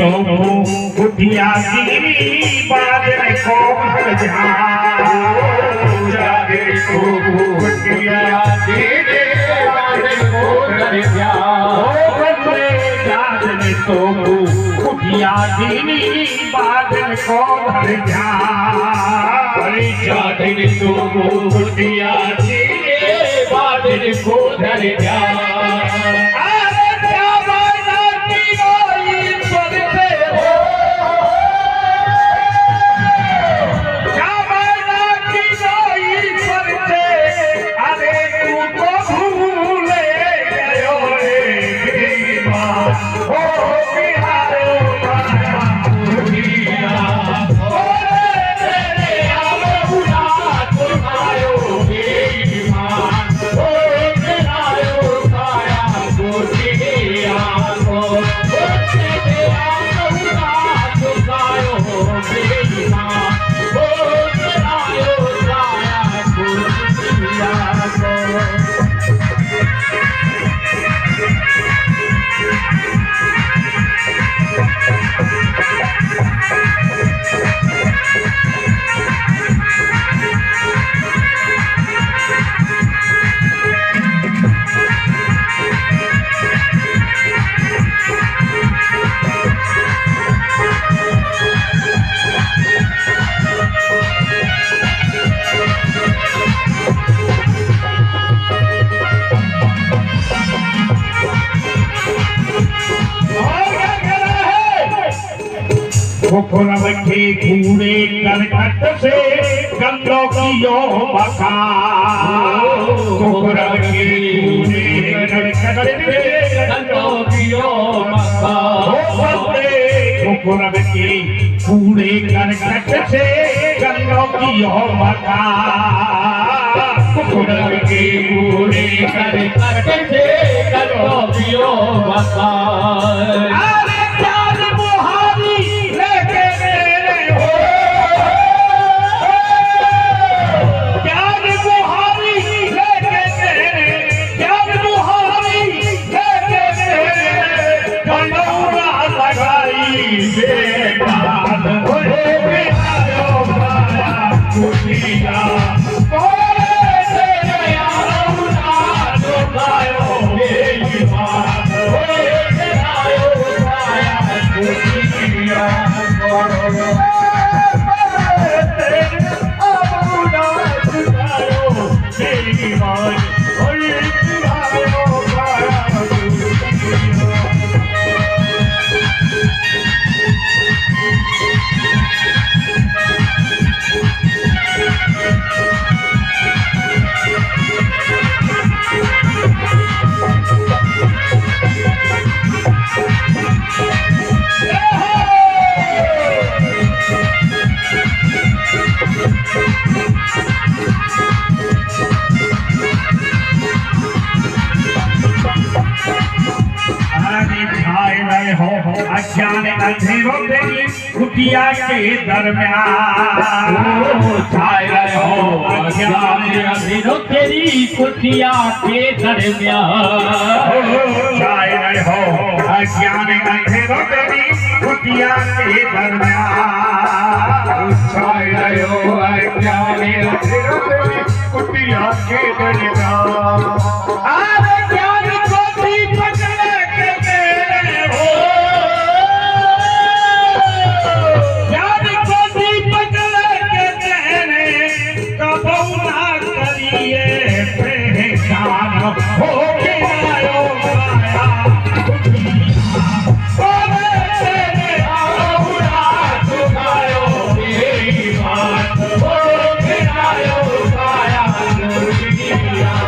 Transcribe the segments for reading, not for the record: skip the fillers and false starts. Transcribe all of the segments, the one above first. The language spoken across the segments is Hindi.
तो उठिया की बात को जा जागे तो उठिया तेरे बात को जा बंदे जाने तो उठिया की बात को जा जाने तो उठिया तेरे बात को जा खुरब के कूड़े करकट से गंगों की यो बका खुरब के कूड़े करकट से गंगों की यो बका खुरब के कूड़े करकट से गंगों की यो बका खुरब के कूड़े करकट से गंगों की यो बका Oh अंधेरों तेरी कुटिया के दरमियान छाए रहे हो अज्ञान अंधेरों तेरी कुटिया के दरमियान छाए रहे हो अज्ञान अंधेरों तेरी कुटिया के दरमियान छाए रहे हो अज्ञान अंधेरों तेरी कुटिया के दरमियान अरे ज्ञान को दीपक लेके तेरे हो ज्ञान को दीपक लेके तेरे कबू ना करिए पहचान हो के आयो माया बोले तेरे आउरा चुकायो बेईमान हो के आयो माया दुर्गिया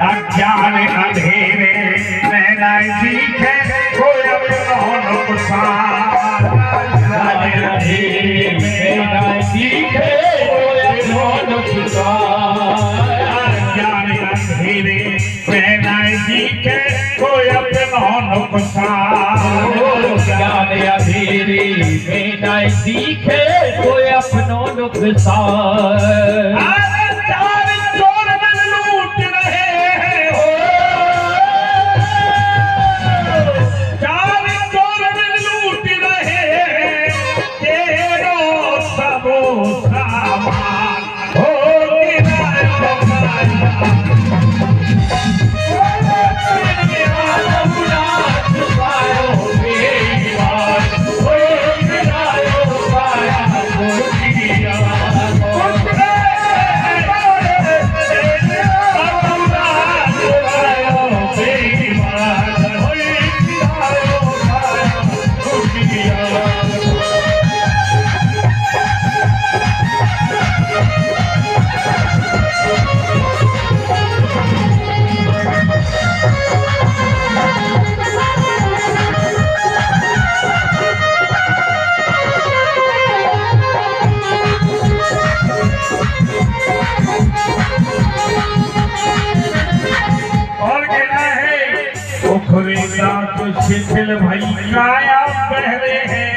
अज्ञान अंधेरे में नजदीक है कोई अब नुकसान अंधेरे में नजदीक है कोई नुकसान अज्ञान अंधेरे में नजदीक है कोई अब नुकसान ज्ञान अंधेरे में नजदीक है कोई अपनो नुकसान शिथिल भई काया पहरे है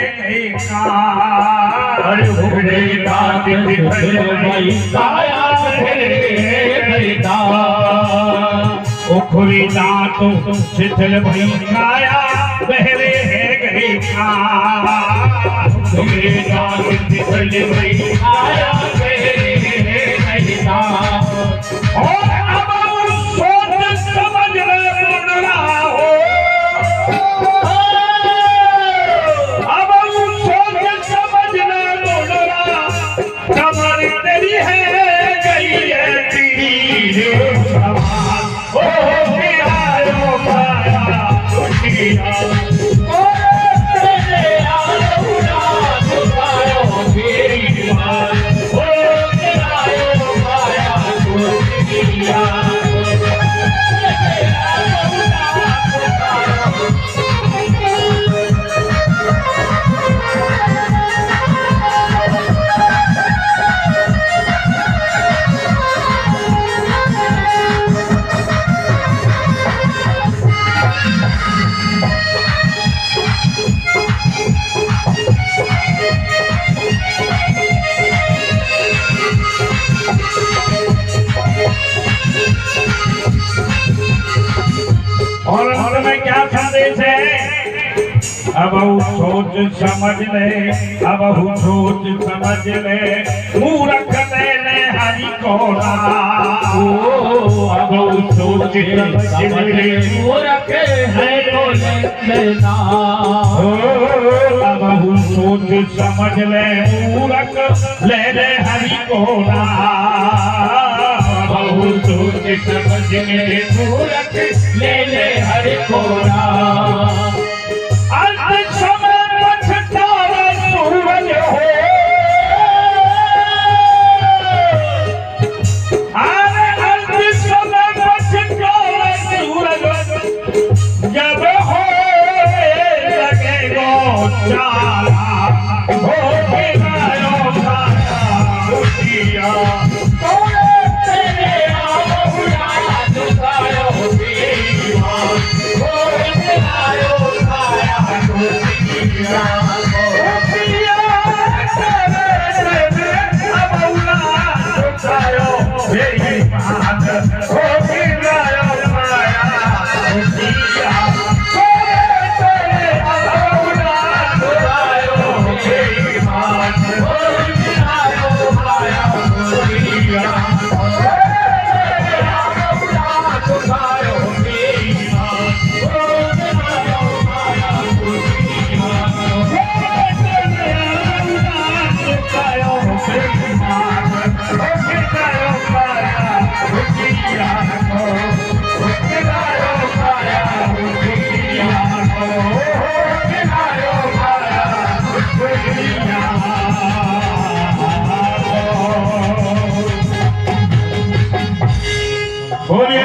अरे भुगड़े दांत शिथिल भई काया पहरे उखरी दांत शिथिल भई काया पहरे है गए भुगड़े दांत शिथिल भई काया पहरे है और अब सोच समझ रहा हो अंत में क्या संदेश है? अब सोच समझ ले, अब सोच समझ ले, मूर्ख ले हरि को नाम। अब सोच समझ ले, मूर्ख है तो लेना। अब सोच समझ ले, मूर्ख ले हरि को नाम। सोच समझ ले, मूर्ख ले हरि को नाम। अंत समय पछतावा सूरज हो, अरे अंत समय पछतावा सूरज जब हो लगेगा चारा, हो गयो सारा दुनिया।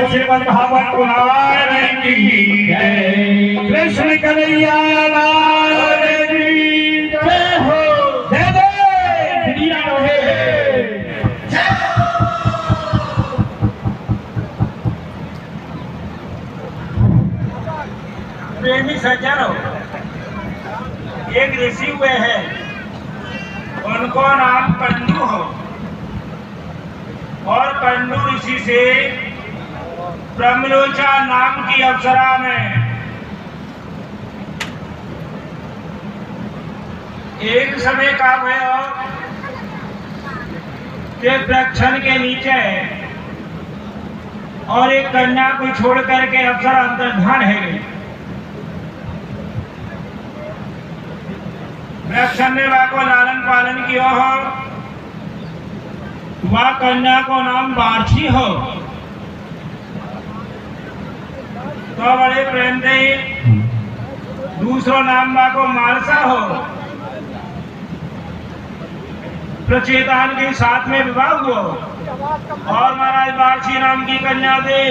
श्रीमद् भागवत पुराण की जय। कृष्ण कन्हैया लाल की जय हो। जय जय श्री राम। प्रेमी सज्जनों, एक ऋषि हुए हैं, उनको नाम कंडू हो, और कंडू ऋषि से ब्रह्मलोचा नाम की अप्सरा में एक समय का भयो के वृक्षण के नीचे और एक कन्या को छोड़ करके अप्सरा अंतर्धान है गई। वृक्षण ने वह को लालन पालन किया हो, वह कन्या को नाम बारछी हो, तो बड़े प्रेम से दूसरो नाम बा को मालसा हो। प्रचेतान के साथ में विवाह हुआ और महाराज बारछी नाम की कन्या दे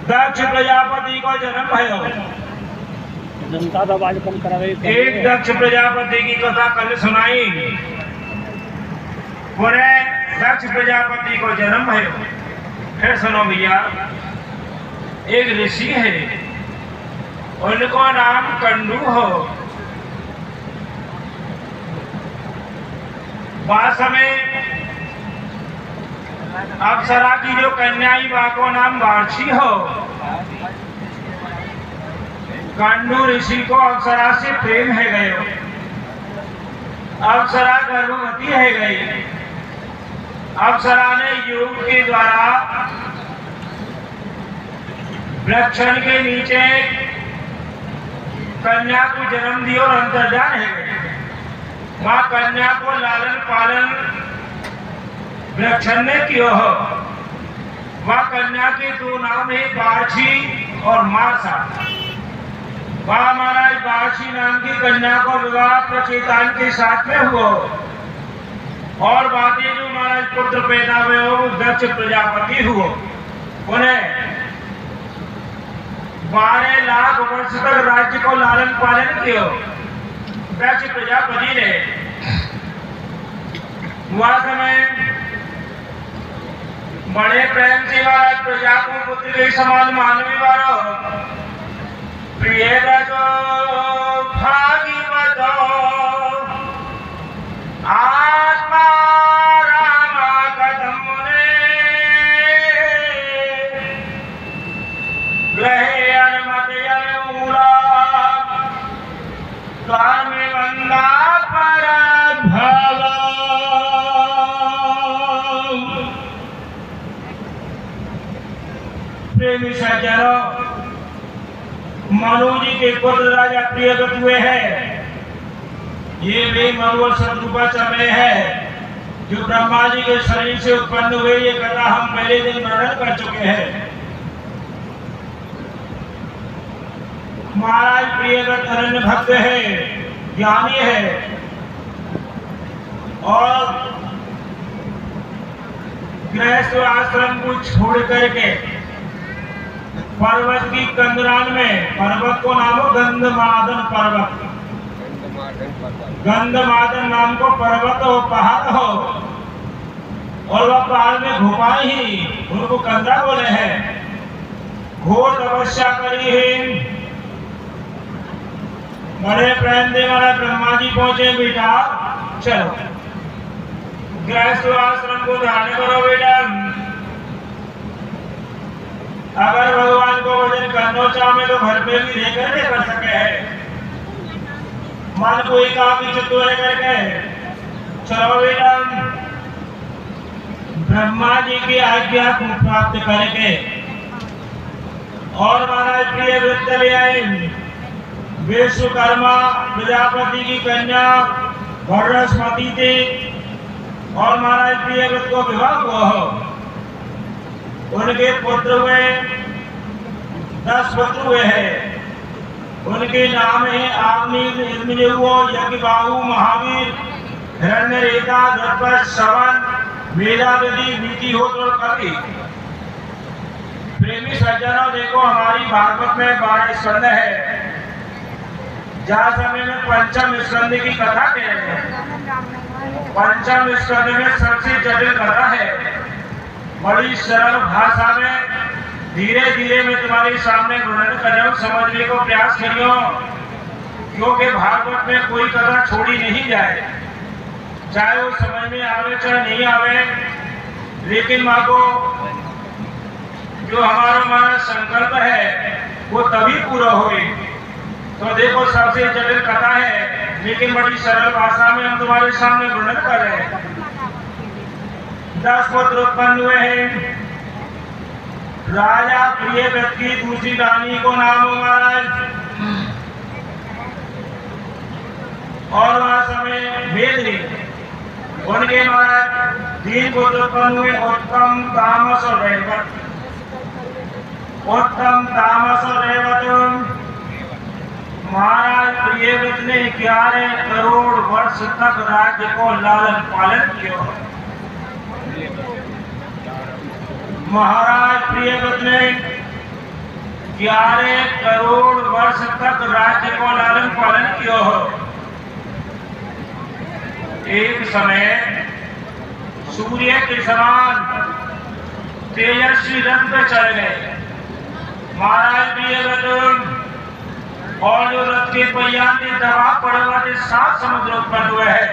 दक्ष प्रजापति को जन्म भयो। एक दक्ष प्रजापति की कथा कल सुनाई, पुनः दक्ष प्रजापति को जन्म है। फिर सुनो भैया, एक ऋषि है, उनको नाम कंडू हो। वह समय अप्सरा की जो कन्याई बा को नाम बारछी हो। कंडू ऋषि को अप्सरा से प्रेम है गयो। अप्सरा गर्भवती है गई। अप्सरा ने योग के द्वारा वृक्षण के नीचे कन्या को जन्म दिया और अंतर्धान है गए। वहां कन्या को लालन पालन वृक्षण ने किया हो। वह कन्या के दो नाम है, बारछी और मासा। वह महाराज बारछी नाम की कन्या को विवाह प्रचेतान के साथ में हुआ और बातें जो महाराज पुत्र पैदा हुए हो दक्ष प्रजापति हुआ। उन्हें 12 लाख वर्ष तक राज्य को लालन पालन किया दक्ष प्रजापति ने। वह समय बड़े प्रेम से महाराज प्रजा को पुत्र के समान मानवी वालो प्रिय रजो भागीवतो आत्मा रामा कदम ने प्रेमी सज्जनों, मनु जी के पुत्र राजा प्रियव्रत हुए हैं। ये वे मनु और शत्रुपा में है जो ब्रह्मा जी के शरीर से उत्पन्न हुए। ये कथा हम पहले दिन वर्णन कर चुके हैं। महाराज प्रियव्रत अरण्य भक्त है, ज्ञानी है और गृहस्थ आश्रम को छोड़ करके पर्वत की कंदरान में, पर्वत को नाम हो गंधमादन पर्वत, गंधमादन नाम को पर्वत हो, पहाड़ हो, और वह पहाड़ में घुमाए ही उनको कंदरा बोले हैं। घोर तपस्या करी है। बड़े प्रेम दे वाला ब्रह्मा जी पहुंचे। बेटा चलो गृहस्थ आश्रम को ध्यान करो बेटा। अगर भगवान को भजन करना चाहे तो घर पे भी रह करके कर सके है। मन को एकाग्र चित्त करके चलो बेटा। ब्रह्मा जी की आज्ञा को प्राप्त करके और महाराज प्रियव्रत चले आए। विश्वकर्मा प्रजापति की कन्या बृहस्पति थी और महाराज प्रियव्रत को विवाह हुआ हो। उनके पुत्र हुए, 10 पुत्र हुए हैं। उनके नाम है आग्नेय, यज्ञबाहु, महावीर, हिरण्यरेखा, द्रपद, श्रवण, मेधावती, नीतिहोत्र और कवि। प्रेमी सज्जनों, देखो हमारी भागवत में 12 स्कंद है। जहाँ समय में पंचम स्कंद की कथा कह रहे हैं। पंचम स्कंद में सबसे जटिल कथा है। बड़ी सरल भाषा में धीरे धीरे मैं तुम्हारे सामने वर्णन कर रहा हूँ, समझने को प्रयास करियो, क्योंकि भागवत में कोई कथा छोड़ी नहीं जाए, चाहे वो समझ में आवे चाहे नहीं आवे। लेकिन माँ को जो हमारा संकल्प है वो तभी पूरा होगी। तो देखो सबसे जटिल कथा है, लेकिन बड़ी सरल भाषा में हम तुम्हारे सामने वर्णन कर रहे हैं। 10 पुत्र उत्पन्न हुए हैं। राजा प्रियव्रत की दूसरी रानी को नाम हो महाराज, और वहां समय भेदनी। उनके महाराज 3 पुत्र उत्पन्न हुए, उत्तम, तामस और रेवत। उत्तम, तामस और रेवत। महाराज प्रियव्रत ने 11 करोड़ वर्ष तक राज्य को लालन पालन किया। महाराज प्रियव्रत ने 11 करोड़ वर्ष तक राज्य को लालन पालन किया हो। एक समय सूर्य के समान तेजस्वी रथ पे चढ़ गए महाराज प्रियव्रत, और जो रथ के पहिया के दबाव पड़े वाले 7 समुद्र उत्पन्न हुए हैं।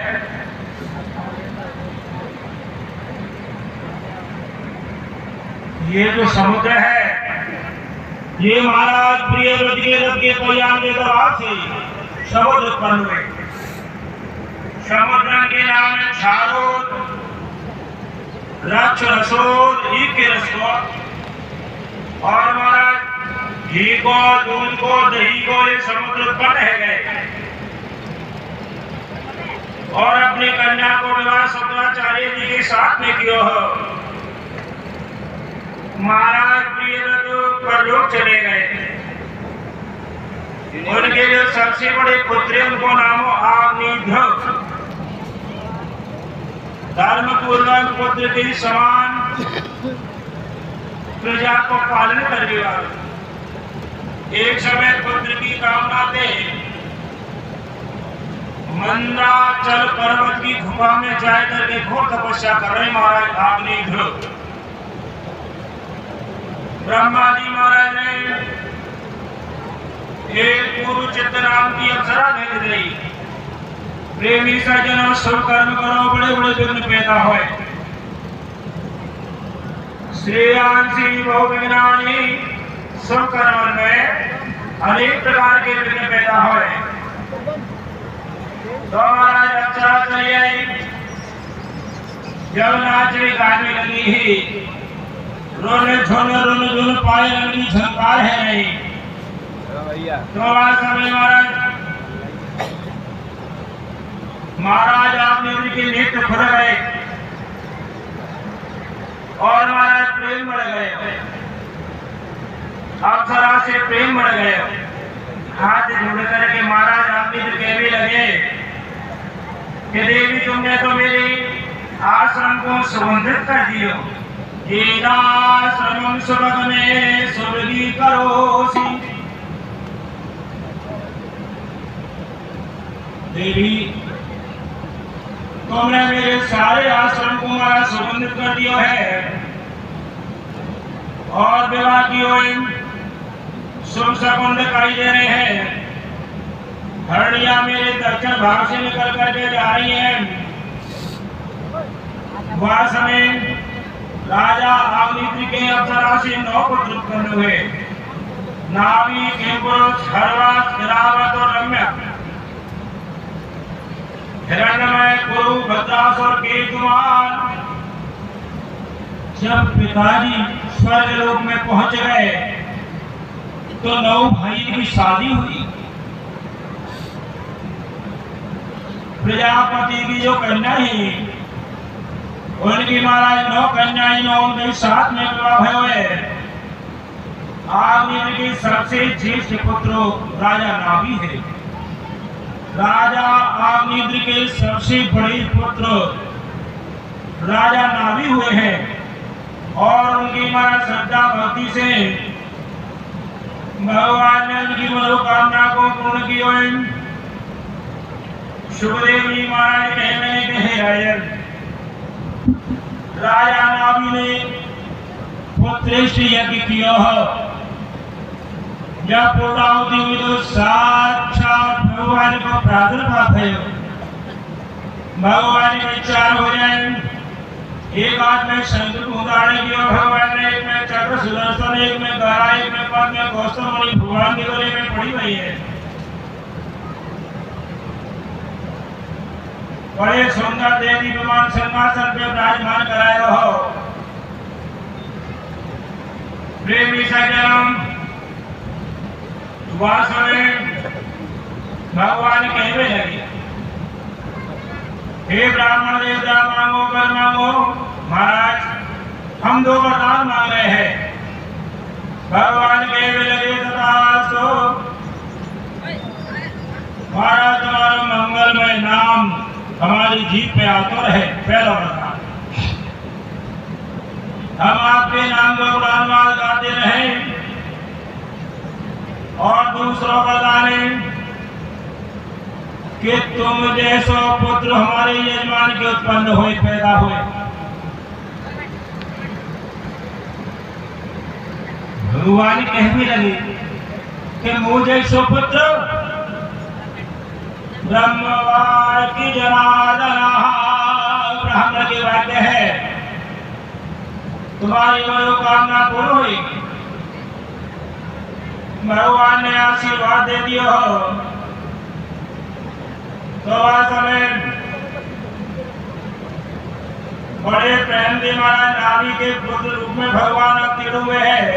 ये जो समुद्र है, ये महाराज प्रियव्रत के रथ के पहिया के दबाव से समुद्र उत्पन्न हुए। समुद्र के नाम है क्षारोद, रक्ष, रसोद, ईके रसोद। और महाराज घी को, दूध को, दही को ये समुद्र उत्पन्न है गए। और अपनी कन्या को विवाह शुक्राचार्य जी के साथ में किया हो। महाराज प्रियव्रत परलोक चले गए। उनके जो सबसे बड़े पुत्र उनको नाम हो आग्नेय। धर्म पूर्वक पुत्र के समान प्रजा को पालन करने वाले। एक समय पुत्र की कामना थे। मंदाचल पर्वत की गुफा में जाकर के घोर तपस्या कर रहे महाराज आग्नेय। ब्रह्मा जी महाराज ने एक पूर्व चित्त नाम की अप्सरा भेज दी। प्रेमी सज्जनों, शुभ कर्म करो, बड़े बड़े विघ्न पैदा हुए। श्रेयांसी बहुविघ्नानि, शुभ कर्म में अनेक प्रकार के विघ्न पैदा हुए। तो महाराज अप्सरा चली आई। जब नाचने गाने लगी ही रोने झोने रोने झोने पाए रंगी झंकार है नहीं। तो आज समय महाराज आपने उनके नेत्र खुल गए और महाराज प्रेम बढ़ गए, अप्सरा से प्रेम बढ़ गए। हाथ जोड़ करके महाराज आपने कहने लगे कि देवी तुमने तो मेरे आश्रम को सुगंधित कर दियो, आश्रम स्वर्ग में स्वर्गी करोसी। देवी तुमने मेरे सारे आश्रम को हमारा सुगंधित कर दिया है और विवाह की ओर शुभ शकुन दिखाई दे रहे हैं। हरणिया मेरे दक्षिण भाग से निकल करके जा रही हैं। वह समय राजा अग्निद्र के अप्सरा से 9 पुत्र उत्पन्न हुए, नावी, किंपुरुष, हर्वास, इरावत और रम्या। हिरण्यमय, कुरु, भद्रासुर, केतुमान। जब पिताजी स्वर्ग लोक में पहुंच गए तो 9 भाई की शादी हुई। प्रजापति की जो कन्या ही उनकी महाराज 9 कन्याएं 9 उनके साथ में विवाह हुए। आग्नेय के सबसे ज्येष्ठ पुत्र राजा नाभि है। राजा आग्नेय के सबसे बड़े पुत्र राजा नाभि हुए हैं और उनकी महाराज श्रद्धा भक्ति से भगवान ने उनकी मनोकामना को पूर्ण किया। सुखदेव जी महाराज कहने के राजन राजा नाभि ने पुत्रेष्ठ यज्ञ किया है। जब पूर्णाहुति हुई तो साक्षात भगवान को प्रादुर्भाव है। भगवान के 4 हो जाए, एक हाथ में शंख को उतारने की भगवान ने, एक में चक्र सुदर्शन, एक में गदा, एक में पद्म, में कौस्तुभ मणि भगवान के गले में पड़ी हुई है। बड़े सुंदर देवी विमान सिंहासन पे विराजमान कराए रहो। प्रेमी सज्जनों, वासवे भगवान कहने लगे, हे ब्राह्मण देवता मांगो कर मांगो। महाराज हम 2 वरदान मांग रहे हैं। भगवान कहने लगे तथास्तु। महाराज तुम्हारा मंगलमय नाम हमारी जीभ पे आतुर है। पहला वरदान, हम आपके नाम को गुणगान गाते रहें। और दूसरा वरदान है कि तुम जैसो पुत्र हमारे यजमान के उत्पन्न हुए, पैदा हुए। भगवान कहने लगे कि मुझे जैसो पुत्र ब्रह्मवार की जनार्दना, ब्राह्मण के वाक्य है, तुम्हारी मनोकामना पूर्ण हुई। भगवान ने आशीर्वाद दे दिया हो। तो समय बड़े प्रेम से महाराज नाभि के पुत्र रूप में भगवान अवतीर्ण हुए हैं।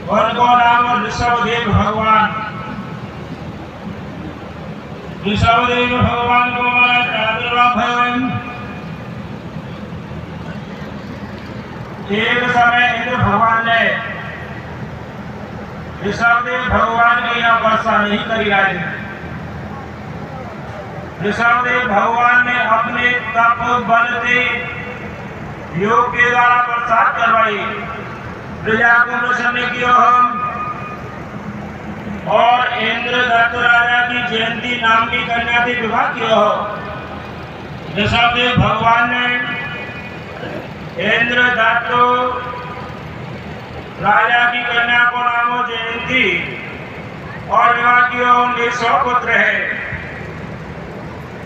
उनको नाम ऋषभदेव भगवान। ऋषभदेव भगवान को महाराज प्रादुर्भाव है। एक समय इंद्र भगवान ने ऋषभदेव भगवान की यहाँ वर्षा नहीं करी। राज ऋषभदेव भगवान ने अपने तप बल से योग के द्वारा बरसात करवाई, प्रजा को प्रसन्न किया और इंद्रदत्त राजा की जयंती नाम की कन्या से विवाह किया हो। ऋषभदेव भगवान ने इंद्रदत्त राजा की कन्या को नाम हो जयंती और विवाह किया। उनके 100 पुत्र है।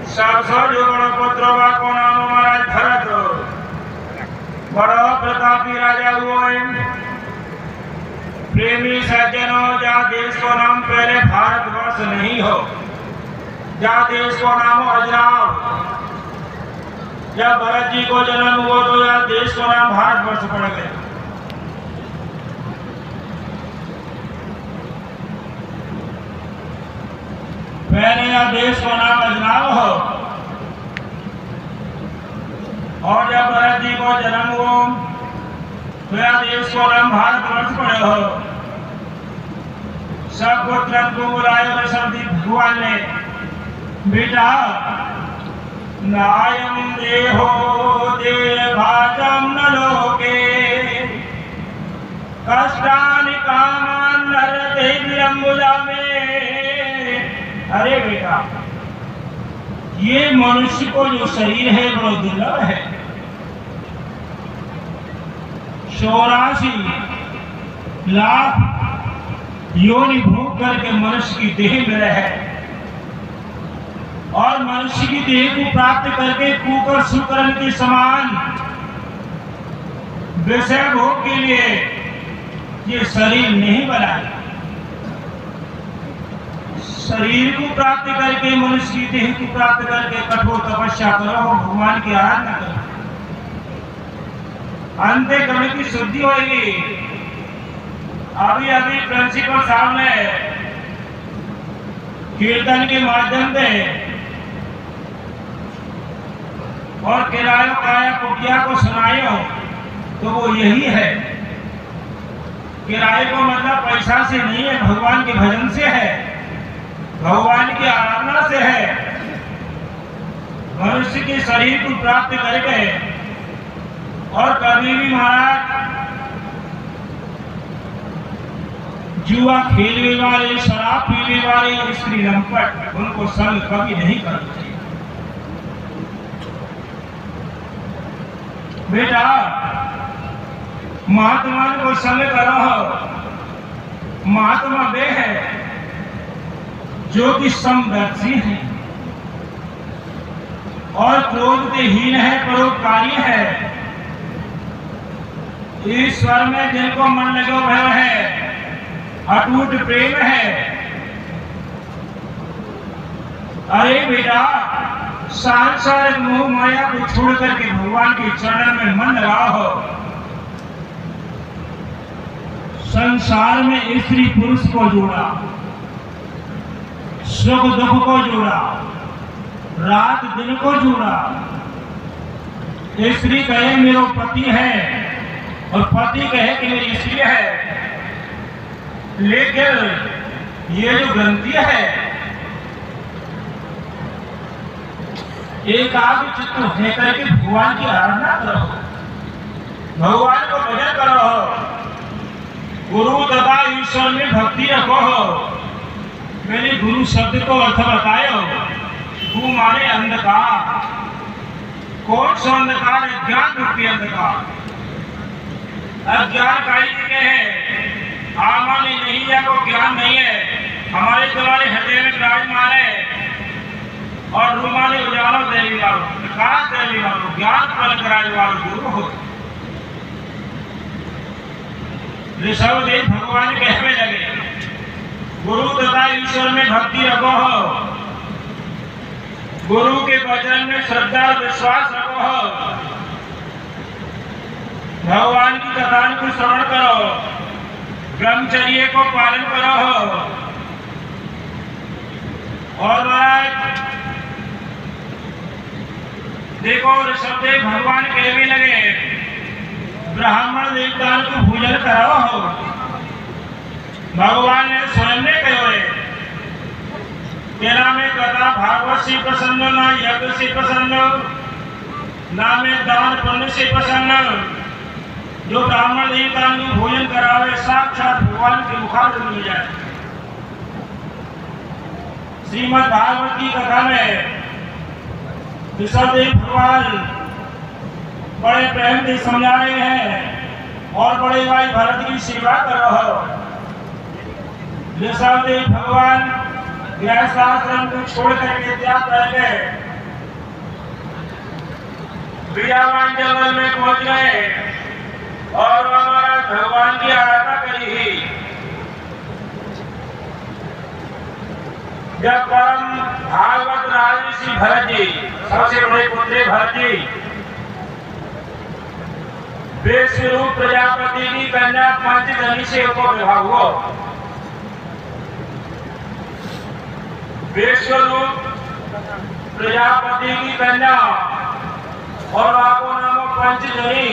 700 जो बड़ा पुत्रों को नाम महाराज भरत, बड़ा प्रतापी राजा हुआ। प्रेमी सज्जनों, जहाँ देश को नाम पहले भारतवर्ष नहीं हो, जहाँ देश को नाम हो अजराव, जब भरत जी को जन्म हुआ तो यह देश का नाम भारतवर्ष पड़ गया। पहले यह देश का नाम अजनाव हो, और जब भरत जी को जन्म हुआ तो यह देश को नाम भारतवर्ष पड़े हो। सब पुत्र को बुलाए और सर्दी भगवान ने, बेटा नायम देहो दे भाजम न लोके कष्टानि कामान नरते विलंबुजा में। अरे बेटा, ये मनुष्य को जो शरीर है वो दुर्लभ है। 84 लाख योनि भोग करके मनुष्य की देह मिले है, और मनुष्य की देह को प्राप्त करके कुकर सुकरण के समान विषय भोग के लिए ये शरीर नहीं बना। शरीर को प्राप्त करके, मनुष्य की देह को प्राप्त करके कठोर तपस्या करो, भगवान की आराधना करो, अंतःकरण की शुद्धि होगी। अभी अभी प्रिंसिपल साहब ने कीर्तन के माध्यम से और किरायो काया कुटिया को सुनायो, तो वो यही है। किराए को मतलब पैसा से नहीं है, भगवान के भजन से है, भगवान की आराधना से है। मनुष्य के शरीर को प्राप्त करके, और कभी भी महाराज जुआ खेलने वाले, शराब पीने वाले, स्त्री लंपट, उनको संग कभी नहीं करना चाहिए। बेटा महात्मा को संग करो। महात्मा वे है जो कि समदर्शी है और क्रोध के हीन है, परोपकारी है। ईश्वर में जिनको मन लगे भय है, अटूट प्रेम है। अरे बेटा, सांसारिक मोह माया को छोड़ करके भगवान के चरण में मन लगाओ। संसार में स्त्री पुरुष को जोड़ा, सुख दुख को जोड़ा, रात दिन को जोड़ा। स्त्री कहे मेरा पति है और पति कहे कि मेरी स्त्री है, लेकिन ये जो ग्रंथि है एकाग्र चित्त होकर करके भगवान की आराधना करो, भगवान को भजन करो, गुरु तथा ईश्वर में भक्ति रखो। मैंने गुरु शब्द को अर्थ बतायो। गु माने अंधकार, कौन सा अंधकार? ज्ञान रूपी अंधकार। अज्ञान काली जगह है, आमाने नहीं है, को ज्ञान नहीं है। हमारे तुम्हारे हृदय में विराजमान है, और रूमाने उजाला देवी वालों, प्रकाश देवी वालों, ज्ञान प्रदान कराने वालों गुरु हो। ऋषभदेव भगवान कहने लगे, गुरु तथा ईश्वर में भक्ति रखो हो, गुरु के वचन में श्रद्धा और विश्वास रखो हो, भगवान की कथा को श्रवण करो, ब्रह्मचर्य को पालन करो हो। और महाराज देखो, ऋषभदेव भगवान कहने लगे, ब्राह्मण देवता को भोजन कराओ हो। भगवान ने स्वयं ने कहे, तेरा में कथा भागवत से प्रसन्न, ना यज्ञ से प्रसन्न, ना में दान पुण्य से प्रसन्न। जो ब्राह्मण देवता को भोजन करावे, साक्षात भगवान के मुखार मिल जाए। श्रीमद् भागवत की कथा में ऋषभदेव भगवान बड़े प्रेम से समझा रहे हैं, और बड़े भाई भरत की सेवा कर रहे हो। ऋषभदेव भगवान गृहस्थाश्रम को छोड़ करके त्याग करके वृंदावन जंगल में पहुंच गए, और हमारा भगवान की आराधना करी। जब परम भागवत राजऋषि भरत जी, सबसे बड़े पुत्र भरत जी, विश्वरूप प्रजापति की कन्या पंचजनी से को विवाह हुआ। विश्वरूप प्रजापति की कन्या और आपको नाम पंचजनी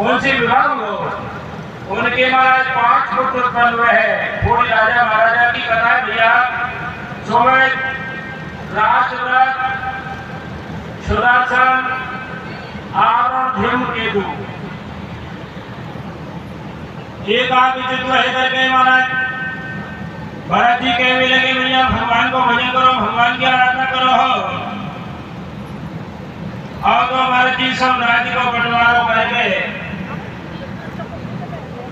उनसे विवाह हुआ। उनके महाराज 5 पुत्र उत्पन्न हुए हैं। थोड़ी राजा महाराजा की कथा है भैया। सुमित, राष्ट्रव्रत, सुदर्शन, आवरण, धूमकेतु। एक आप चित्र है करके महाराज भरत जी कहने लगे भैया भगवान को भजन करो, भगवान की आराधना करो हो। और तो भरत जी सब राज्य को बंटवारा करके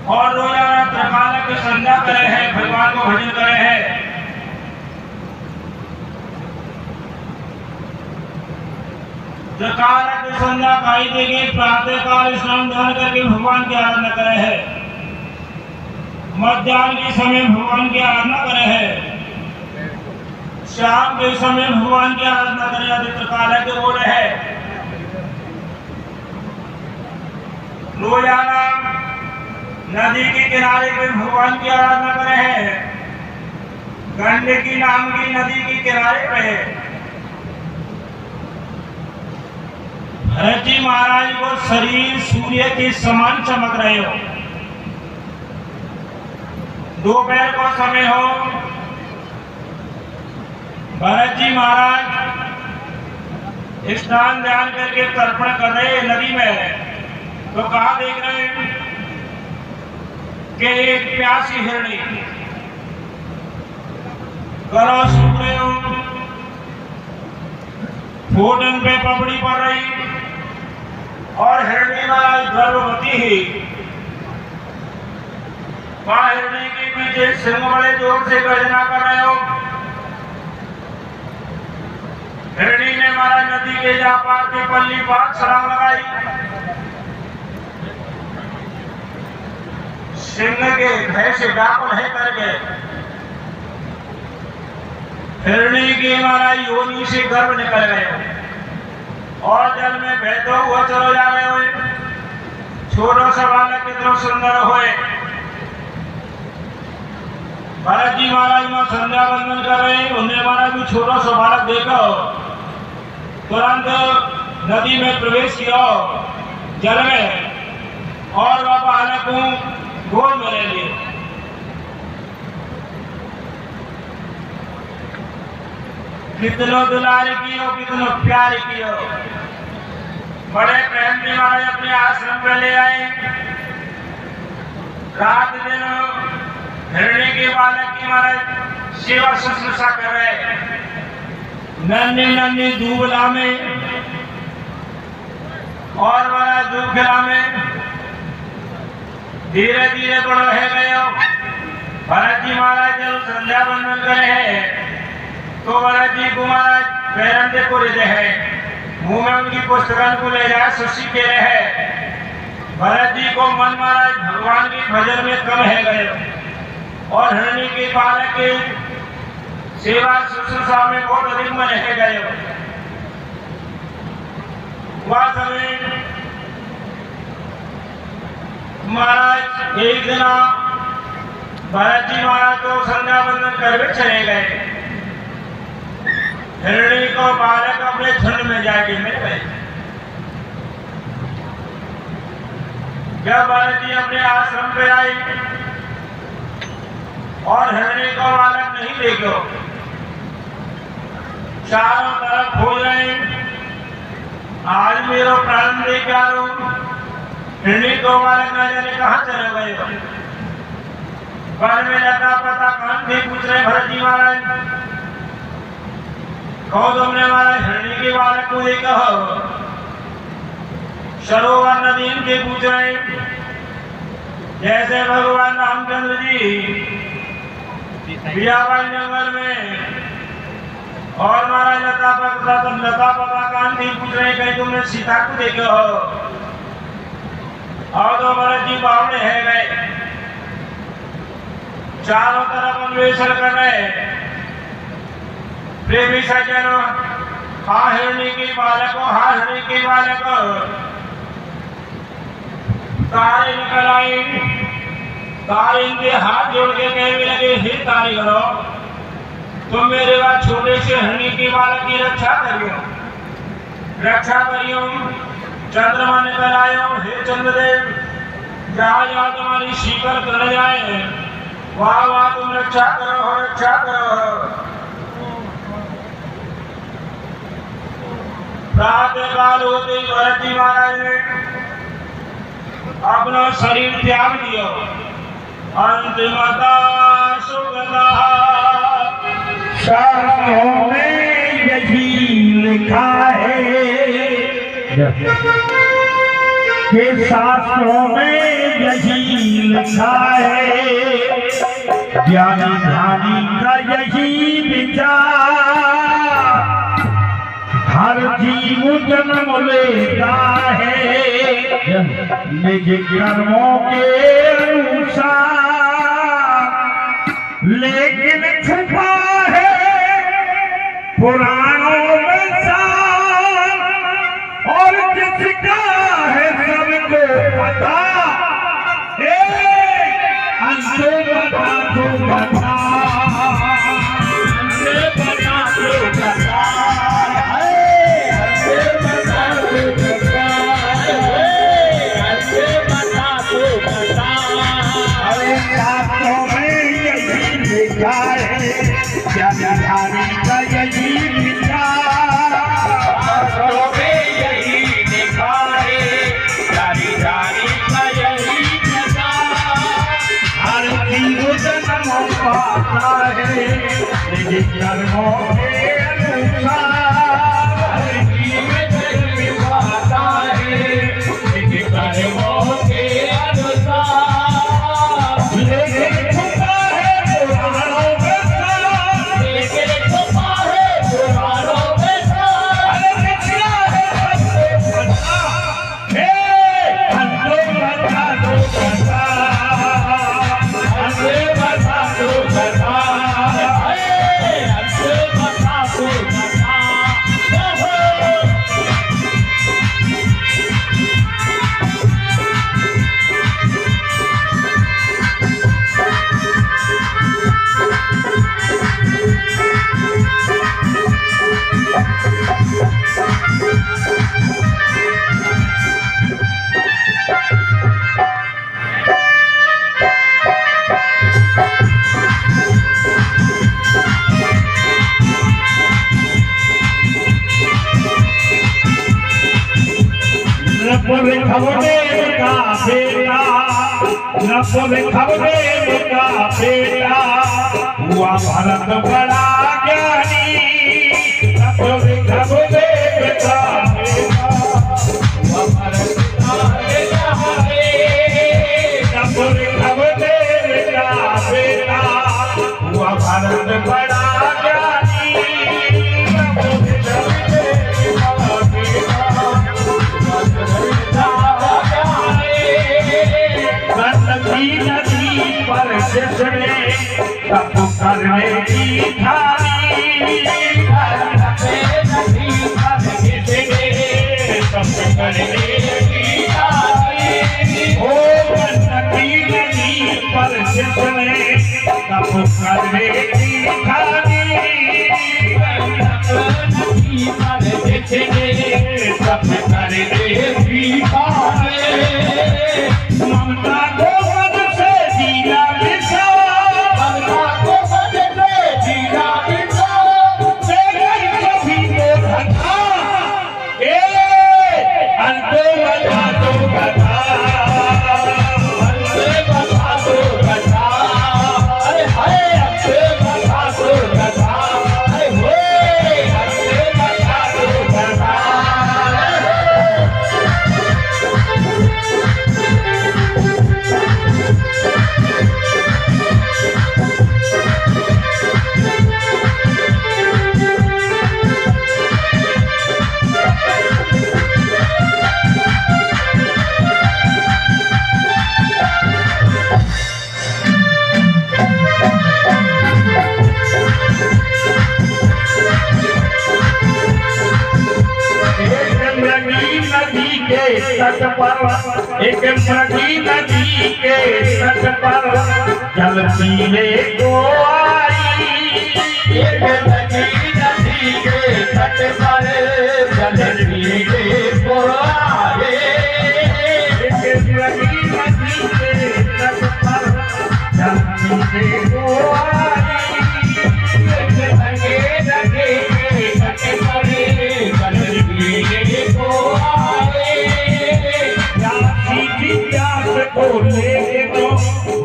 और रोजाना त्रिकाल की संध्या करे हैं, भगवान को भजन करे हैं। त्रिकाल की संध्या खाई देगी, प्रातः काल स्नान ध्यान करके भगवान की आराधना करे हैं। मध्याह्न के समय भगवान की आराधना करे हैं। शाम के समय भगवान की आराधना करे। आदित्य काल के बोल है रोजाना नदी के किनारे पे भगवान की आराधना करे हैं। गंडकी नाम की नदी के किनारे पे भरत जी महाराज को शरीर सूर्य के समान चमक रहे हो। दोपहर को समय हो, भरत जी महाराज स्नान ध्यान करके तर्पण कर रहे नदी में। तो कहा देख रहे हैं कि एक प्यासी हिरणी गला सूख रहे हो, फोटन पे पपड़ी पड़ रही और हिरणी महाराज गर्भवती ही। हिरणी के पीछे सिंह बड़े जोर से गर्जना कर रहे हो। हिरणी ने महाराज नदी के जा पार के पल्ली पार छलांग लगाई। सिंह के भय से व्याकुल है करके हिरणी के महाराज योनि से गर्भ निकल गए और जल में बहते हुए चलो जा रहे हुए। छोटो सा बालक कितना सुंदर हुए। भरत जी महाराज में संध्या बंदन कर रहे हैं। उन्हें महाराज भी छोटा सा बालक देखो, तुरंत नदी में प्रवेश किया जल में और वह बालक को गोद में ले लिए। कितनो दुलार कियो, कितनो प्यार कियो। बड़े प्रेम से महाराज अपने आश्रम पे ले आए। रात दिन हिरणी के बालक की महाराज सेवा शुश्रूषा कर रहे। नन्ही नन्ही दूबला में और महाराज दूब खिला में धीरे धीरे बड़ा है गए। भरत जी महाराज जब संध्या बंदन करे हैं तो भरत जी को महाराज पैरंदे को ले है, मुंह में उनकी पुस्तकन को ले जाए सुशी के रहे। भरत जी को मन महाराज भगवान के भजन में कम है गए और हिरणी के बालक के सेवा शुश्रूषा में बहुत अधिक मन है गए। वह समय महाराज एक दिन भरत जी महाराज को संध्या बंदन करके चले गए। हिरणी को बालक अपने झुंड में जाके मिल गए। जब भरत जी अपने आश्रम पे आए और हिरणी को बालक नहीं देखो, चारों तरफ खोज रहे। आज मेरा प्राण दे क्या लो, हिरणी को बालक न जाने कहाँ चले गए। वन में लगा पता कान थे पूछ रहे भरत जी महाराज, कहो तुमने महाराज हिरणी के बालक को देखा हो। सरोवर नदी के पूछ रहे जैसे भगवान रामचंद्र जी बियाबाई जंगल में और महाराज लता पता कान थी पूछ रहे कहीं तुमने सीता को देखा हो। और तो भरत जी बावड़े है गए, चारों तरफ अन्वेषण कर रहे। प्रेमी सज्जनों, हाँ हिरणी के बालक हो, हाँ हिरणी के बालक हो। तारे निकल आई। तारे इनके हाथ जोड़ के कहने लगे, हे कारीगरो, तुम मेरे बाद छोटे से हरणी के बालक की रक्षा करियो, रक्षा करियो। चंद्रमा निकल आयो, हे चंद्रदेव, जहाँ जहाँ तुम्हारी शीकर कर जाए वहाँ वहाँ तुम रक्षा करो, रक्षा करो। प्रातः काल होते ही भरत जी महाराज ने अपना शरीर त्याग दिया। अंतिमता सुगंधा, शास्त्रों में यही लिखा है कि शास्त्रों में यही लिखा है, ज्ञानी ध्यानी का यही विचार, हर जीव जन्म लेता है निज कर्मों के अनुसार, लेकिन छुपा है पुराणों में सार, और जिसका है सबको पता, अंधे बता तो बता, अंधे बता तो बता, अंधे बता तो बता, अंधे बता तो बता। अरे शास्त्रों में यही लिखा है, क्या ध्यानी का यही विचार, शास्त्रों में यही लिखा है, ध्यानी का यही विचार, हर जीव जन्म पाता है निज कर्मों के अनुसार, हर जीव जन्म पाता है निज कर्मों के अनुसार, लेकिन छुपा है पुराणों में सार, लेकिन छुपा है पुराणों में सार, अरे निकला है सबको पता, अंधे बता दो बता, अंधे बता दो बता, अंधे बता दो बता। नपुर खबरेव का बेटा, नपुर खबरेव का बेटा, हुआ भरत बड़ा ज्ञानी, नपुर खबरेव का बेटा, हुआ भरत बड़ा ज्ञानी, नपुर खबरेव का बेटा, हुआ भरत बड़ा ज्ञानी, नपुर खबरेव का बेटा, नदी पर जिसने तप करने की ठानी, नदी पर जिसने तप करने की ठानी, ओ नदी पर जिसने तप करने की ठानी, नदी पर जिसने तप करने की ठानी, ममता को मन से जीना बिछा, ममता को मन से जीना बिछा, तेरे कभी को धका, अंधे बता दो बता, अंधे बता दो बता, अरे हाय अंधे बता दो बता, अरे होए अंधे बता दो बता। एक मृगी नदी के तट पर जल पीने को आई। एक मृगी नदी के तट पर जल पीने को आए। एक मृगी नदी के तट पर जल पीने को आई। एक मृगी नदी के तट पर जल पीने को आए। प्यास को लेके तो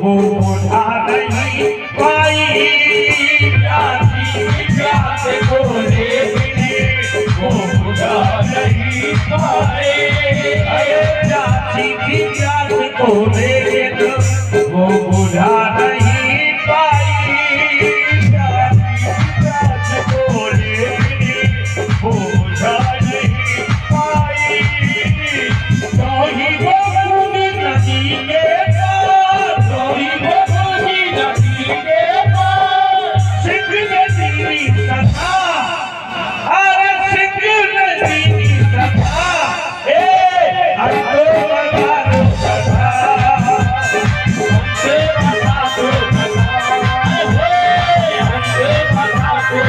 वो बुझा नहीं पाई। प्यास को लेके वो बुझा नहीं पाए। प्यासी की प्यास को लेके तो वो बुझा नहीं पाई। प्यास को लेके वो बुझा नहीं पाई। तो ही वो नदी के पार, तो ही वो नदी के पार सिंह नदी सदा, अरे सिंह नदी सदा, हर तो बता दो सदा, हमसे बता दो हमसे बता दो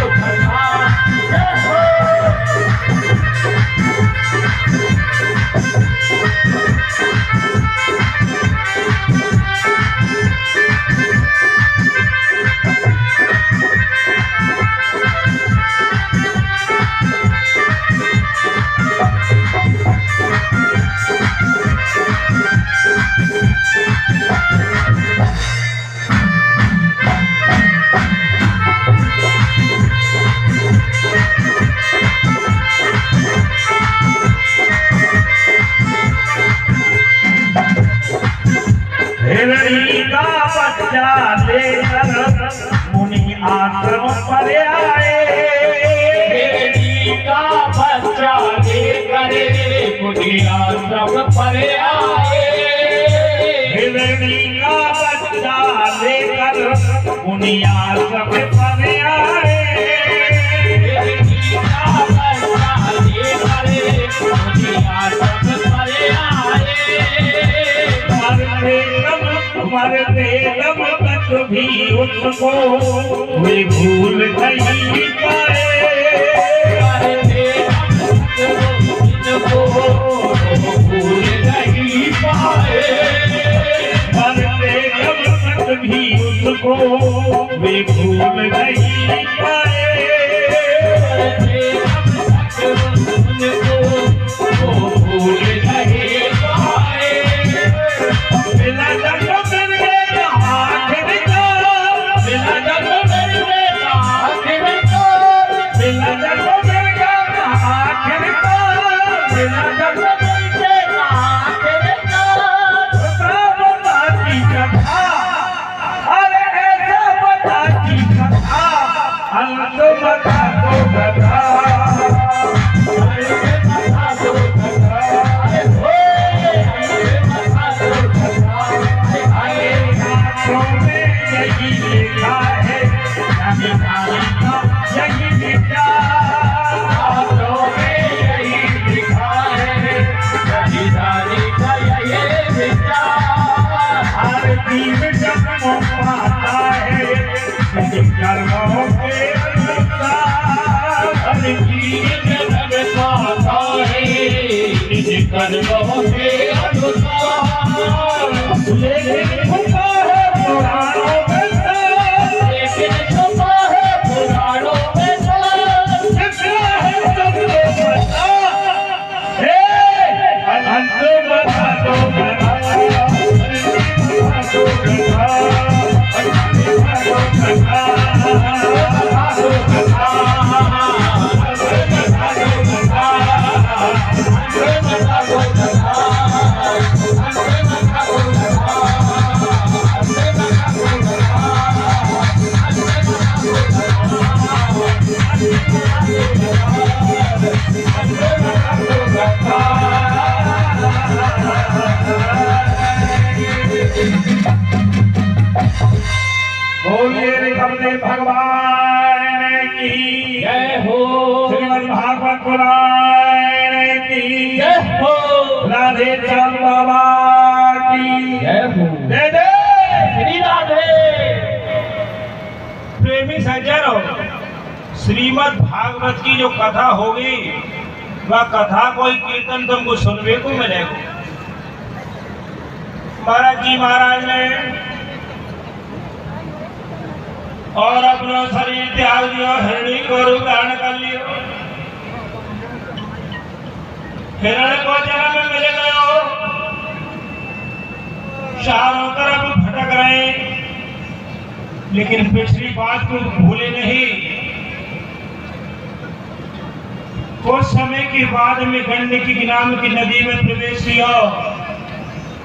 हिरणी का बच्चा लेकर मुनि आश्रम पर आए। हिरणी का बच्चा लेकर मुनि आश्रम पर आए। हिरणी का बच्चा लेकर मुनि आश्रम पर आए। हिरणी का बच्चा लेकर मुनि आश्रम पर आए। मरते दम तक भी उसको वे भूल नहीं पाए। मरते दम तक उनको भूल नहीं पाए। मरते दम तक भी उसको वे भूल नहीं पाए। मरते दम तक उनको भूल नहीं पाए। मिला जब मेरे हाथ निकाल, मिला जब मेरे हाथ निकाल, मिला जब मेरे हाथ निकाल, मिला जब मेरे हाथ निकाल। बताती कथा, अरे ऐसा बताती कथा, अंत बता दो कथा, अरे बता दो कथा, यही लिखा है यही लिखा, यही लिखा है यही लिखा। हर जीव जन्म पाता है कर्मों के अनुसार। हर जीव जन्म पाता है कर्मों के अनुसार। लेकिन छुपा है पुराणों में सार, लेकिन छुपा है पुराणों में सार। जितना है सबको पता, अंत बता दो कथा, बता दो कथा, बता दो कथा, बता दो कथा, बता दो कथा। बोलिए निकलते भगवान की जय हो। श्रीमद् भागवत पुराण की जय हो। राधे चांद बाबा की जय हो। जय जय श्री राधे। प्रेमी सज्जनों, श्रीमद् भागवत की जो कथा होगी वह कथा कोई कीर्तन तुमको सुनने को मिलेगा। महाराज जी महाराज ने और अपना शरीर त्याग दियो, हिरणी को रूप धारण कर लियो। हिरण को जन्म मिल गयो, चारों तरफ भटक रहे, लेकिन पिछली बात को भूले नहीं। कुछ समय के बाद में गंडकी नाम की नदी में प्रवेश किया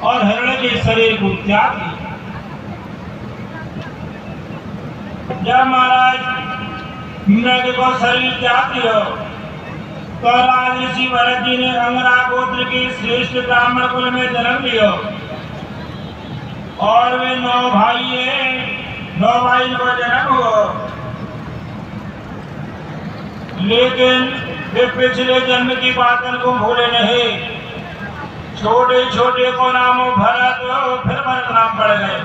और हिरण के शरीर को त्याग दिया। जब महाराज मृग को शरीर त्याग दिया तो राजऋषि भरत जी ने अंगरा गोत्र के श्रेष्ठ ब्राह्मण कुल में जन्म लिया और वे 9 भाई को जन्म हुआ। लेकिन वे पिछले जन्म की बातों को भूले नहीं। छोटे छोटे को नाम भरत, फिर भरत नाम पड़ गए।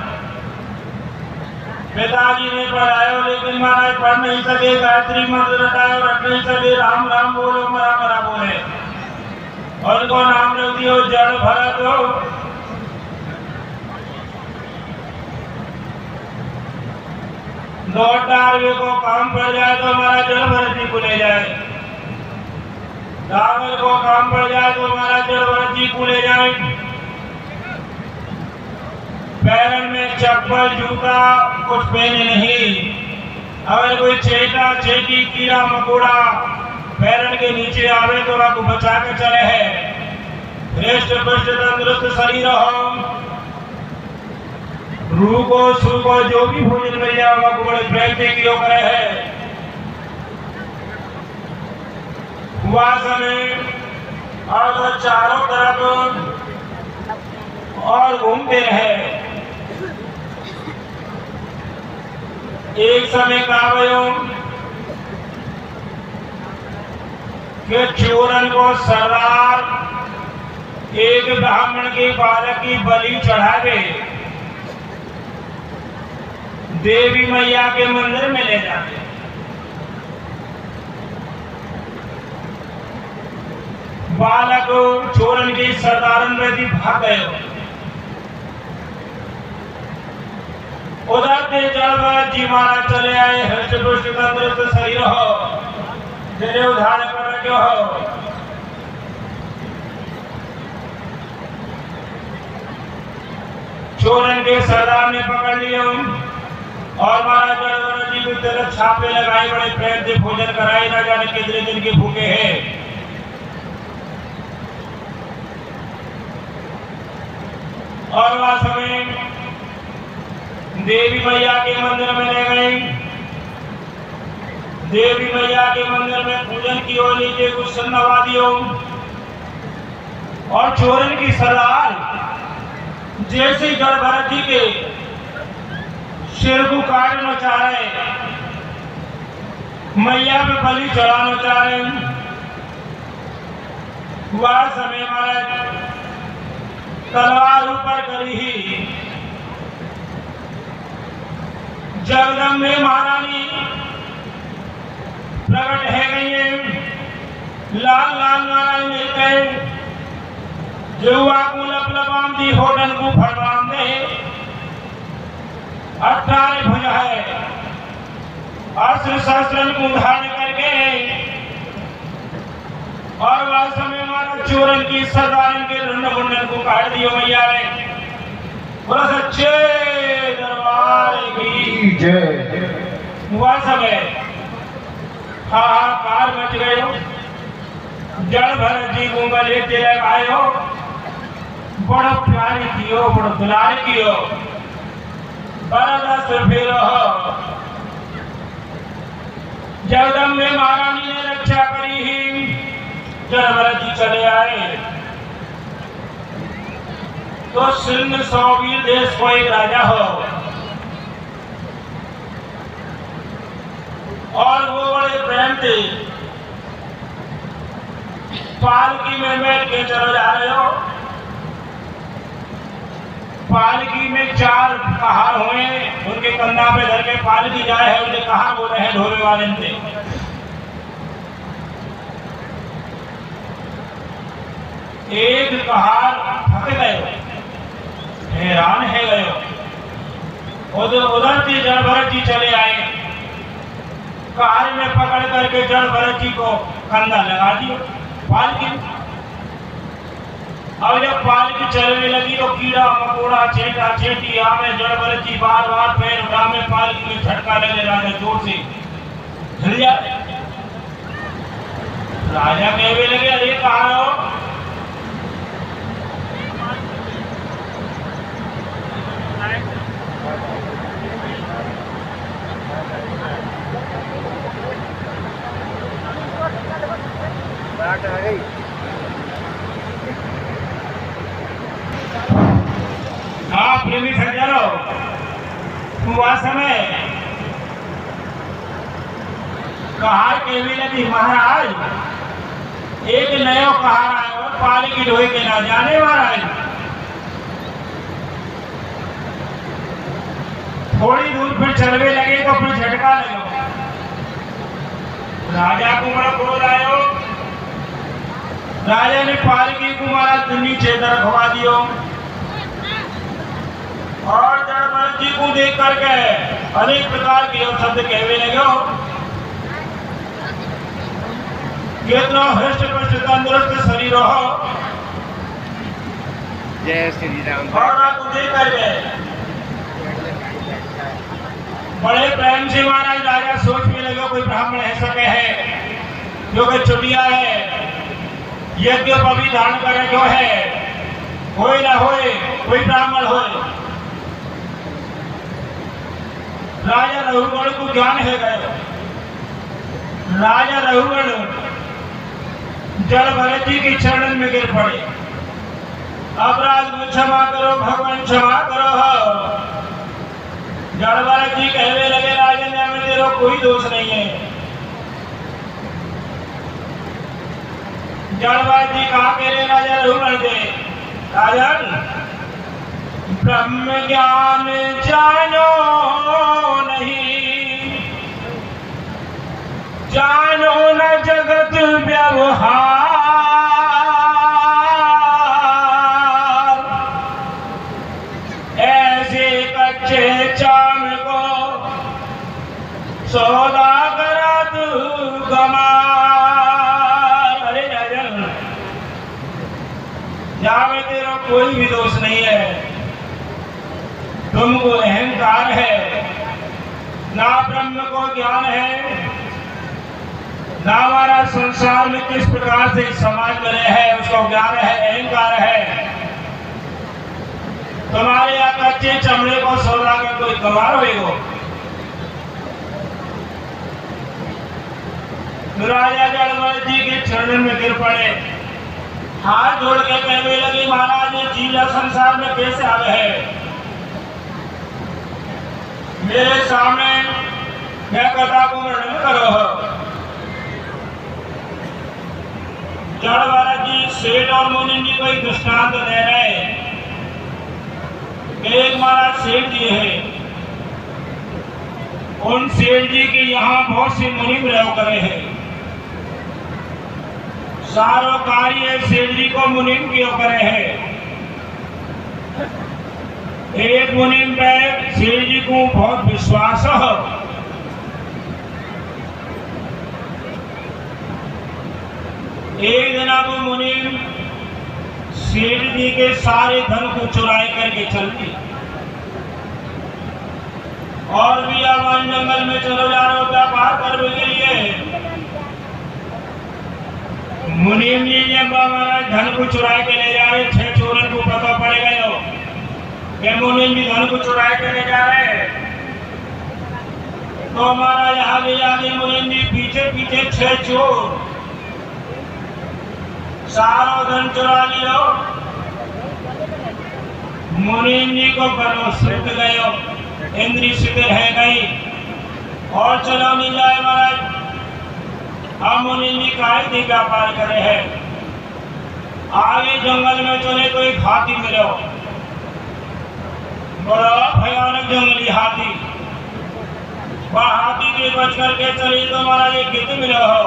पिताजी ने पढ़ाया लेकिन महाराज पढ़ नहीं सके, गायत्री मंत्र रटाया रट नहीं सके, राम राम बोलो मरा मरा बोले और उनको नाम रख दियो जड़ भरत। दौड़ारवे को काम पड़ जाए तो हमारा जड़ भरत जी को ले जाए, रावल को काम पड़ जाए तो हमारा जड़ भरत जी को ले जाए। पैरन में चप्पल जूता कुछ पहने नहीं। अगर कोई चेटा चेटी कीड़ा मकोड़ा पैरन के नीचे आवे तो आपको बचा के चले है। हृष्ट पुष्ट तंदुरुस्त शरीर हो, रूह को सू को जो भी भोजन मिल जाए आपको बड़े प्रेम से कियो करे है। वह समय और चारों तरफ और घूमते रहे। एक समय का भयो कि चोरन को सरदार एक ब्राह्मण के बालक की बलि चढ़ावे देवी मैया के मंदिर में ले जाते। बालक चोरन के सरदारन में भी भाग गए। उधर से जड़ जी महाराज चले आए, हृष्ट पुष्ट तंदुरुस्त शरीर हो, तेरे उद्धार कर रखे हो। चोरन के सरदार ने पकड़ लिया और महाराज जड़ जी को तेरे छापे लगाए, बड़े प्रेम से भोजन कराए, न जाने कितने दिन के भूखे हैं। और वह समय देवी मैया के मंदिर में ले गए। देवी मैया के मंदिर में पूजन की और नीचे कुछ नवादियों और चोरन की सरदार जैसे जड़ भरत जी के सिर को काटना चाह रहे, मैया पे बलि चढ़ाना चाह रहे, वह समय महाराज तलवार ऊपर करी ही जगदम्बे महारानी प्रकट है गई है। लाल लाल नारायण मिल गए, जुआ को लपलपाम दी होटन को फरमाम दे। 18 भुजा है, अस्त्र शस्त्र को धारण करके और वह समय हमारा चोरन की सरदारन के रुंड मुंडन को काट दियो मैया ने। बोला सच्चे दरबार की जय। वह समय हाहाकार मच गए। जड़ भरत जी को गले तिलक आयो, बड़ा प्यारी कियो, बड़ा दुलार कियो, बरदस्त फिर हो। जगदम्बे महारानी ने रक्षा करी ही जड़ भरत जी चले आए तो सिंध सौवीर देश को एक राजा हो और वो बड़े प्रेम थे। पालकी में बैठ के चलो जा रहे हो, पालकी में 4 कहार हुए, उनके कंधा पे धर के पालकी जाए है, उनके कहार बोले हैं ढोबे वाले थे। एक कहार थक गए, हैरान है गए, उधर से जड़ भरत जी चले आए, कहार में पकड़ करके जड़ भरत जी को कंधा लगा दिया पालकी। अब जब पालकी चलने लगी तो कीड़ा मकोड़ा चेटा चेटी आवे, जड़ भरत जी बार बार पैर उठा में पालकी में झटका लगे, राजा जोर से हिल जाए। राजा कहने लगे, अरे कहाँ हो? हाँ प्रेमी सज्जनों, हुआ समय कहार के भी लगी, महाराज एक नया कहार आयो पालकी ढोए के ना जाने महाराज। थोड़ी दूर फिर चलने लगे तो फिर झटका लगे, राजा को बड़ा क्रोध आयो। राजा ने पालकी को महाराज नीचे रखवा दियो और जड़ भरत जी को देख करके अनेक प्रकार के शब्द कहने लगे, कितना हृष्ट पुष्ट तंदुरुस्त शरीर हो। जय श्री राम। और को देख करके बड़े प्रेम से महाराज राजा सोचने लगे, कोई ब्राह्मण ऐसा है जो कि चुटिया है, यज्ञ पवी धारण करे जो है, होए ना होए कोई ब्राह्मण होए। राजा रघुगण को ज्ञान है गए, राजा रघुगण जड़ भरत जी के चरण में गिर पड़े, अपराध को क्षमा करो भगवान क्षमा करो। जड़ भरत जी कहने लगे, राजन में तेरा कोई दोष नहीं है। जड़ भरत जी कहा कह रहे राजा रघुगण दे, राजन ब्रह्म ज्ञान जानो नहीं, जानो न जगत व्यवहार, ऐसे कच्चे चाम को सौदा करा तू गमार। अरे राजन, यहाँ में तेरा कोई भी दोष नहीं है, तुमको अहंकार है, ना ब्रह्म को ज्ञान है, ना हमारा संसार में किस प्रकार से समाज में है उसको ज्ञान है, अहंकार है। तुम्हारे यहाँ कच्चे चमड़े को सौदा कर कोई कमार होएगो। राजा जड़ भरत जी के चरण में गिर पड़े, हाथ जोड़ के कहने लगे, महाराज ये जीला संसार में कैसे आ गए? मेरे सामने मैं कथा को वर्णन करो। जड़ भरत जी सेठ और मुनि जी को एक दृष्टांत दे रहे कि एक महाराज सेठ जी है, उन सेठ जी के यहाँ बहुत से मुनि प्रयोग करे हैं, सारो कार्य सेठ जी को मुनि क्यों करे हैं। एक मुनि पे सेठ जी को बहुत विश्वास है, एक दिन अब मुनि सेठ जी के सारे धन को चुराए करके चल दी और भी वन जंगल में चलो जा रहे हो व्यापार करने के लिए। मुनीम जी जब हमारा धन को चुराए के ले जा रहे, 6 चोरन को पता पड़ गए कि मुनीम जी धन को चुराए के ले जा रहे हैं, तो हमारा आगे आगे मुनीम जी पीछे पीछे 6 चोर सारा धन चुरा लियो। मुनीम जी को बनो सिद्ध गयो, इंद्री सिद्ध है गई और चलो नहीं जाए महाराज। हम मुनीम जी काय थी व्यापार करे है, आगे जंगल में चले तो एक हाथी मिलो, जंगली हाथी, वह हाथी के बच करके चले तो महाराज एक गिद्ध मिला हो,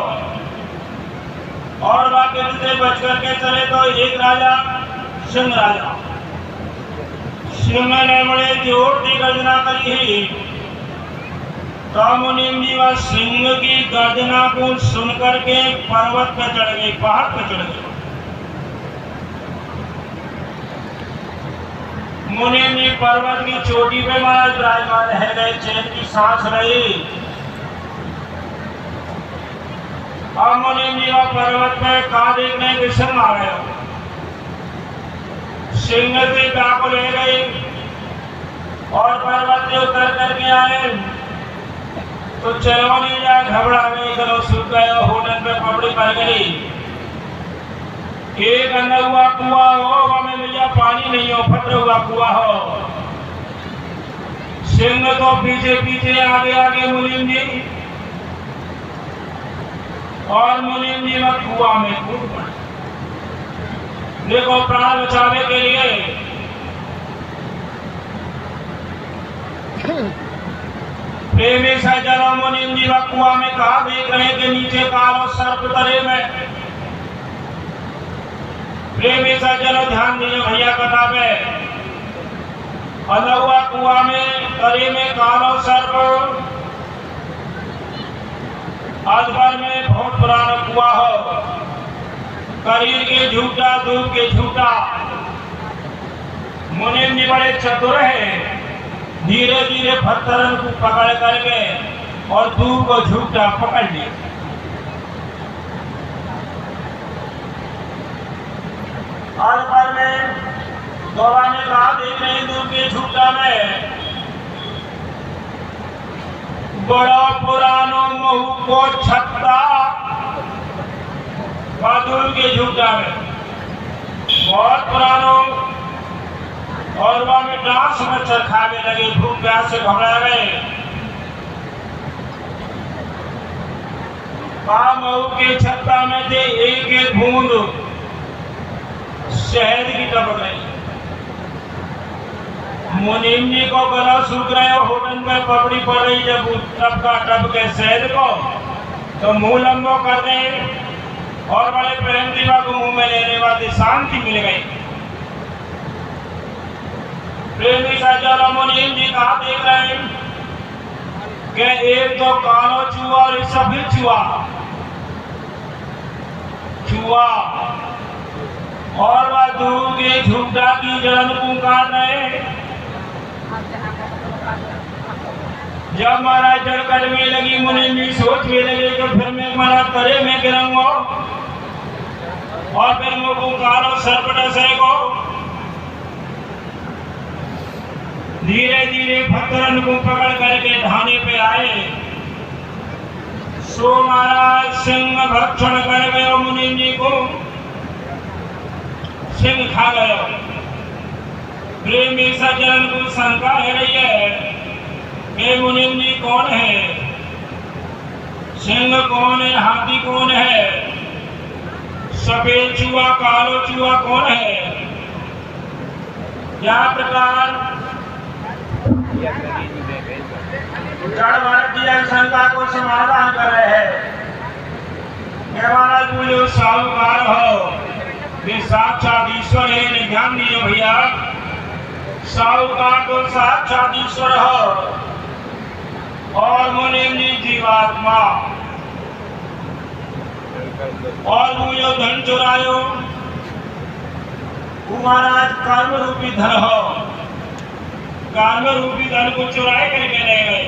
और वह गिद्ध से बच करके चले तो एक राजा सिंह राजा। सिंह ने बड़े जोर की गर्जना करी ही, तो मुनीम जी वह सिंह की गर्जना को सुन करके पर्वत पे चढ़ गए, पहाड़ पे चढ़ गए। मुनीम जी पर्वत की चोटी पे महाराज विराजमान है गए, चैन की सांस रही। अब मुनीम जी वह पर्वत पे कहा देखने के सिंह आ गए, सिंह से डाको ले गई और पर्वत से उतर करके आए तो चलो नहीं जाए, घबरा गए, चलो सूख गए, होटल पे पपड़ी पड़ गई। एक अंदर हुआ कुआ हो, हमें मिला पानी नहीं हो, फट हुआ कुआ हो। सिंह तो पीछे पीछे आगे आगे मुनीम जी, और मुनीम जी वह कुआ में कूद पड़े। देखो प्राण बचाने के लिए प्रेमी सज्जनों, मुनीम जी वह कुआ में कहा देख रहे कि नीचे कालो सर्प तले में। प्रेमी सज्जनों ध्यान दीजिए भैया कथा पे, अलहुआ कुआ में तले में कालो सर्प, अजगर में बहुत पुराना कुआ हो, करीर के झूठा दूध के झूठा। मुनीम जी बड़े चतुर है, धीरे धीरे पत्थर को पकड़ करके और दूध को झूठा पकड़ लिया। अजगर में दोबारा ने कहा देख रहे दूध के झूठा में बड़ा पुरानो महू को छत्ता, दूध के झूठा में बहुत पुरानो, और वह में डांस मच्छर खाने लगे, भूख प्यास से घबरा गए। महू के छत्ता में से एक एक बूंद शहद की टपक रही। मुनीम जी को गला सूख रहे, होटल में पपड़ी पड़ रही, जब टपका टप के शहद को तो मुंह लंबो कर दे और बड़े प्रेम दीवा को मुंह में लेने वाली शांति मिल गई। प्रेमी सज्जन मुनीम जी कहा देख रहे हैं कि एक तो कालो चूहा और एक सफेद चूहा और वह दूध के झूठा की जलन पुकार रहे। जब महाराज जड़ कटने लगी, मुनीम जी सोचने लगे कि फिर मैं महाराज करे में गिरूंगा और फिर मैं पुकारो सर्प डसेगो। धीरे धीरे पत्थरन को पकड़ करके ढाने पे आए। सो महाराज सिंह भक्षण कर गयो, मुनीम जी को सिंह खा गयो। प्रेमी सज्जन को शंका है रही है कि मुनीम जी कौन है, सिंह कौन है, हाथी कौन है, सफेद चूहा कालो चूहा कौन है। क्या प्रकार जड़ भारत की शंका को समाधान कर रहे हैं। महाराज बोले साहूकार हो, ये साक्षात ईश्वर है, इन्हें ध्यान दीजिए भैया। साहूकार तो साक्षात ईश्वर हो और मुनीम जी जीवात्मा, और वो जो धन चुरायो वो महाराज कर्म रूपी धन हो, कर्म रूपी धन को चुराए करके ले गए।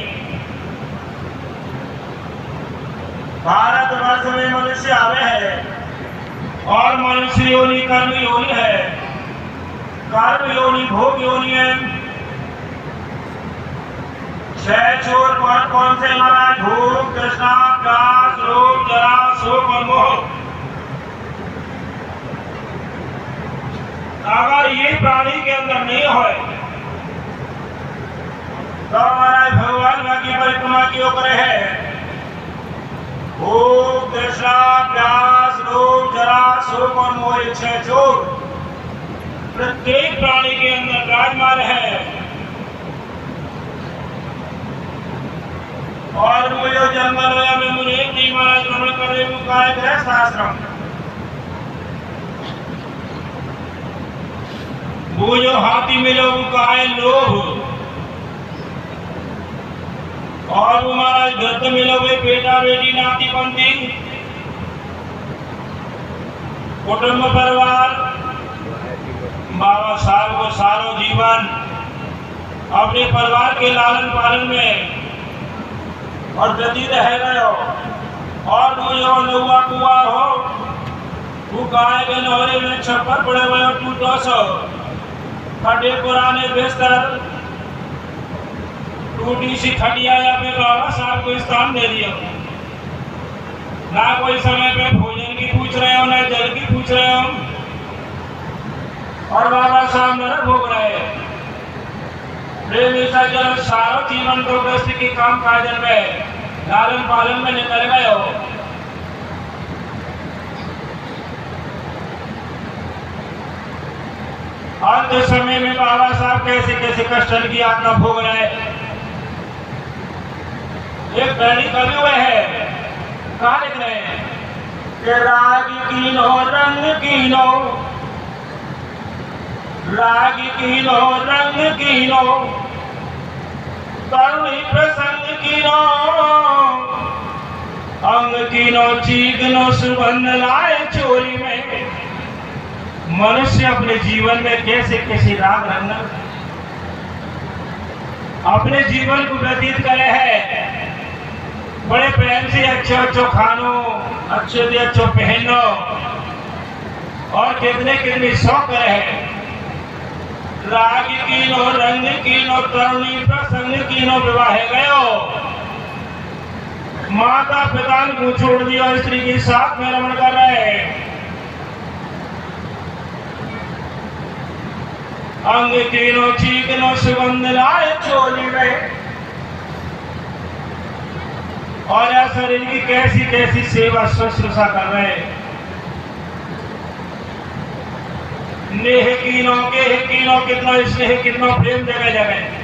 भारत वर्ष में मनुष्य आवे है और मनुष्य योनि कर्म योनि है। कर्म योनि भोग योनि है। 6 छोर कौन से महाराज? भूख, तृष्णा, प्यास, रोग, जरा, शोक और मोह। अगर ये प्राणी के अंदर नहीं हो तो महाराज भगवान की परिक्रमा क्यों करे है? भूख, तृष्णा, प्यास, रोग, जरा, शोक और मोह, 6 छोर प्रत्येक प्राणी के अंदर विराजमान है। जंगल या में मुने नहीं महाराज भ्रमण कर रहे वो काय गृहस्थ आश्रम। वो जो हाथी मिलो वो काय लोभ, और वो महाराज घर मिलो वे बेटा बेटी नाती पंथी कुटुंब परिवार बाबा साहब को सारो जीवन अपने परिवार के लालन पालन में और व्यतीत रह गए हो। और वो जो नौवा कुआ हो वो गाय के नहरे में छप्पर पड़े हुए हो टूटो सो खड़े पुराने बिस्तर टूटी सी खटिया या फिर बाबा साहब को स्थान दे दिया। ना कोई समय पे भोजन की पूछ रहे हो ना जल की पूछ रहे हो, और बाबा साहब नरक भोग रहे हैं। प्रेमी सज्जन सारो जीवन तो गृहस्थ की काम काज में लालन पालन में निकल गए हो। अंत समय में बाबा साहब कैसे कैसे कष्ट की आत्मा भोग रहे। एक पहली कवि हुए है कहा लिख रहे हैं कि राग कीनो रंग कीनो, राग कीनो रंग कीनो, करुणी प्रसंग कीनो, अंग कीनो चीकनो सुगंध लाए चोरी में। मनुष्य अपने जीवन में कैसे कैसे राग रंग अपने जीवन को व्यतीत करे है। बड़े प्रेम से अच्छो अच्छो खानो, अच्छे से अच्छो पहनो, और कितने कितने शौक रहे। राग कीनो रंग कीनो तरुणी प्रसंग कीनो विवाह गयो। माता पिता को छोड़ दिया, स्त्री के साथ में रमण कर रहे। अंग कीनो चीकनो सुगंध लाए चोली में, और या शरीर की कैसी कैसी सेवा शुश्रूषा कर रहे। नेह कीनो के कीनो, कितना स्नेह कितना प्रेम जगह जगह।